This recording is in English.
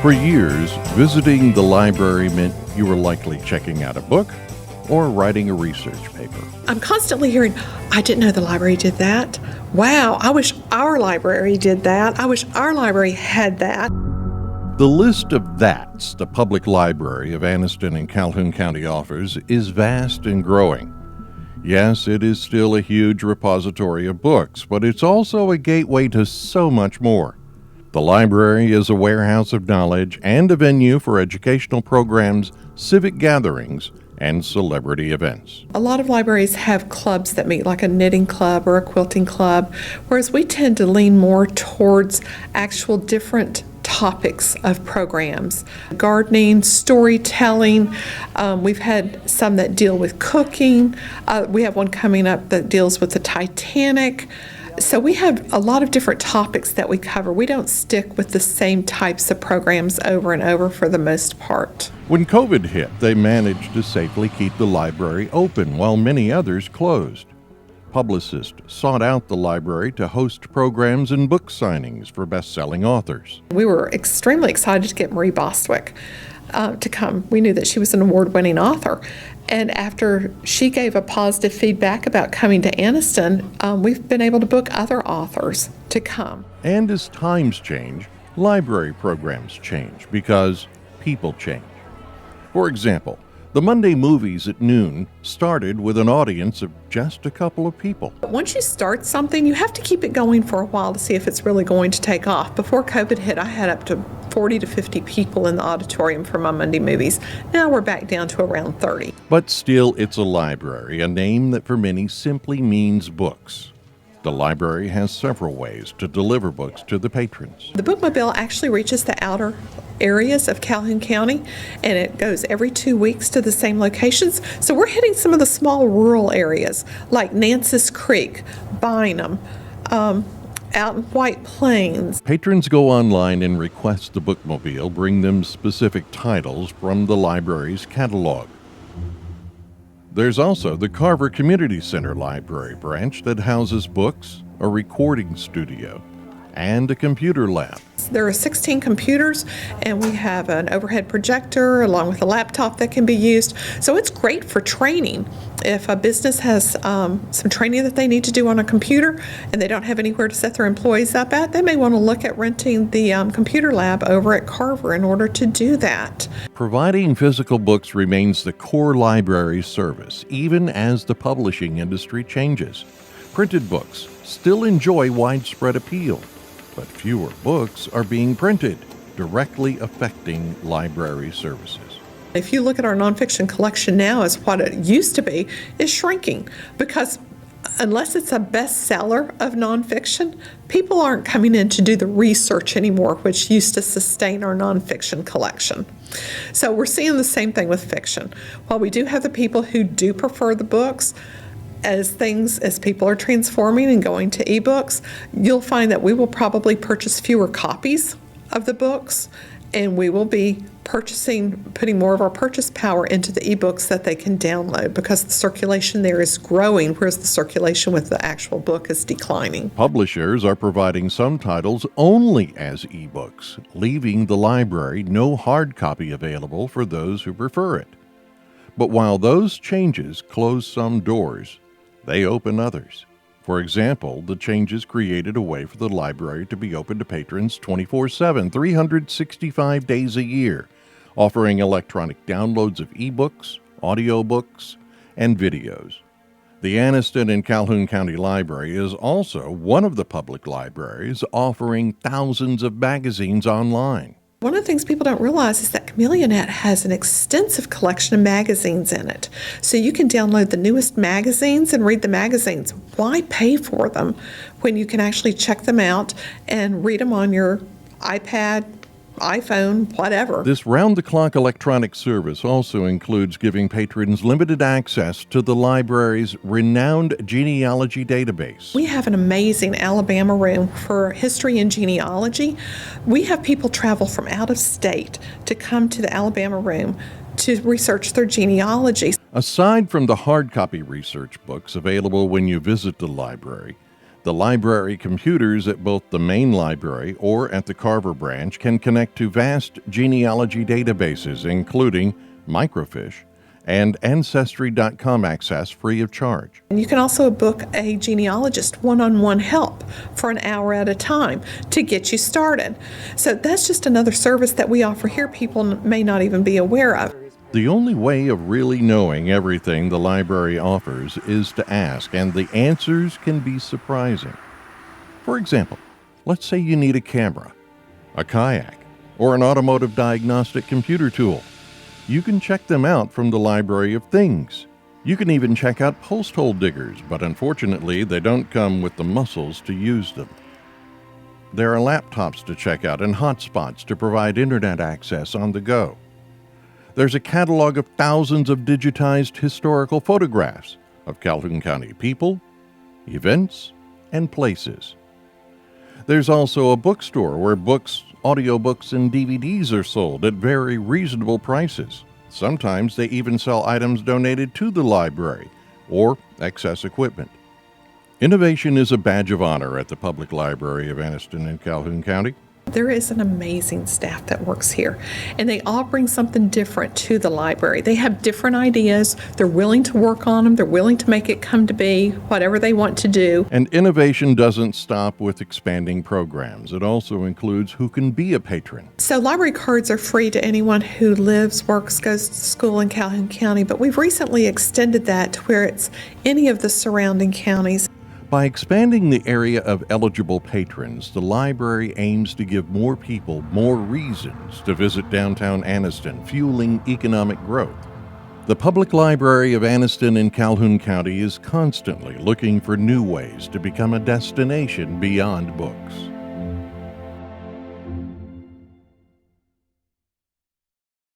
For years, visiting the library meant you were likely checking out a book or writing a research paper. I'm constantly hearing, I didn't know the library did that. Wow, I wish our library did that. I wish our library had that. The list of that's the public library of Anniston and Calhoun County offers is vast and growing. Yes, it is still a huge repository of books, but it's also a gateway to so much more. The library is a warehouse of knowledge and a venue for educational programs, civic gatherings, and celebrity events. A lot of libraries have clubs that meet, like a knitting club or a quilting club, whereas we tend to lean more towards actual different topics of programs. Gardening, storytelling. We've had some that deal with cooking. We have one coming up that deals with the Titanic. So we have a lot of different topics that we cover. We don't stick with the same types of programs over and over for the most part. When COVID hit, they managed to safely keep the library open while many others closed. Publicists sought out the library to host programs and book signings for best-selling authors. We were extremely excited to get Marie Bostwick to come. We knew that she was an award-winning author. And after she gave a positive feedback about coming to Anniston, we've been able to book other authors to come. And as times change, library programs change because people change. For example, the Monday movies at noon started with an audience of just a couple of people. But once you start something, you have to keep it going for a while to see if it's really going to take off. Before COVID hit, I had up to 40 to 50 people in the auditorium for my Monday movies. Now we're back down to around 30. But still, it's a library, a name that for many simply means books. The library has several ways to deliver books to the patrons. The bookmobile actually reaches the outer areas of Calhoun County, and it goes every 2 weeks to the same locations. So we're hitting some of the small rural areas like Nancis Creek, Bynum, out in White Plains. Patrons go online and request the bookmobile bring them specific titles from the library's catalog. There's also the Carver Community Center Library branch that houses books, a recording studio, and a computer lab. There are 16 computers, and we have an overhead projector along with a laptop that can be used. So it's great for training. If a business has some training that they need to do on a computer and they don't have anywhere to set their employees up at, they may want to look at renting the computer lab over at Carver in order to do that. Providing physical books remains the core library service, even as the publishing industry changes. Printed books still enjoy widespread appeal, but fewer books are being printed, directly affecting library services. If you look at our nonfiction collection now as what it used to be, it's shrinking because unless it's a bestseller of nonfiction, people aren't coming in to do the research anymore, which used to sustain our nonfiction collection. So we're seeing the same thing with fiction. While we do have the people who do prefer the books, as people are transforming and going to ebooks, you'll find that we will probably purchase fewer copies of the books, and we will be putting more of our purchase power into the ebooks that they can download because the circulation there is growing, whereas the circulation with the actual book is declining. Publishers are providing some titles only as ebooks, leaving the library no hard copy available for those who prefer it. But while those changes close some doors, they open others. For example, the changes created a way for the library to be open to patrons 24/7, 365 days a year, offering electronic downloads of ebooks, audiobooks, and videos. The Anniston and Calhoun County Library is also one of the public libraries offering thousands of magazines online. One of the things people don't realize is that CameliaNet has an extensive collection of magazines in it. So you can download the newest magazines and read the magazines. Why pay for them when you can actually check them out and read them on your iPad, iPhone, whatever? This round-the-clock electronic service also includes giving patrons limited access to the library's renowned genealogy database. We have an amazing Alabama room for history and genealogy. We have people travel from out of state to come to the Alabama room to research their genealogy. Aside from the hard copy research books available when you visit the library, The library computers at both the main library or at the Carver branch can connect to vast genealogy databases, including microfiche and Ancestry.com access free of charge. And you can also book a genealogist one-on-one help for an hour at a time to get you started. So that's just another service that we offer here people may not even be aware of. The only way of really knowing everything the library offers is to ask, and the answers can be surprising. For example, let's say you need a camera, a kayak, or an automotive diagnostic computer tool. You can check them out from the Library of Things. You can even check out post hole diggers, but unfortunately they don't come with the muscles to use them. There are laptops to check out and hotspots to provide internet access on the go. There's a catalog of thousands of digitized historical photographs of Calhoun County people, events, and places. There's also a bookstore where books, audiobooks, and DVDs are sold at very reasonable prices. Sometimes they even sell items donated to the library or excess equipment. Innovation is a badge of honor at the Public Library of Anniston and Calhoun County. There is an amazing staff that works here, and they all bring something different to the library. They have different ideas. They're willing to work on them. They're willing to make it come to be whatever they want to do. And innovation doesn't stop with expanding programs. It also includes who can be a patron. So library cards are free to anyone who lives, works, goes to school in Calhoun County, but we've recently extended that to where it's any of the surrounding counties. By expanding the area of eligible patrons, the library aims to give more people more reasons to visit downtown Anniston, fueling economic growth. The Public Library of Anniston in Calhoun County is constantly looking for new ways to become a destination beyond books.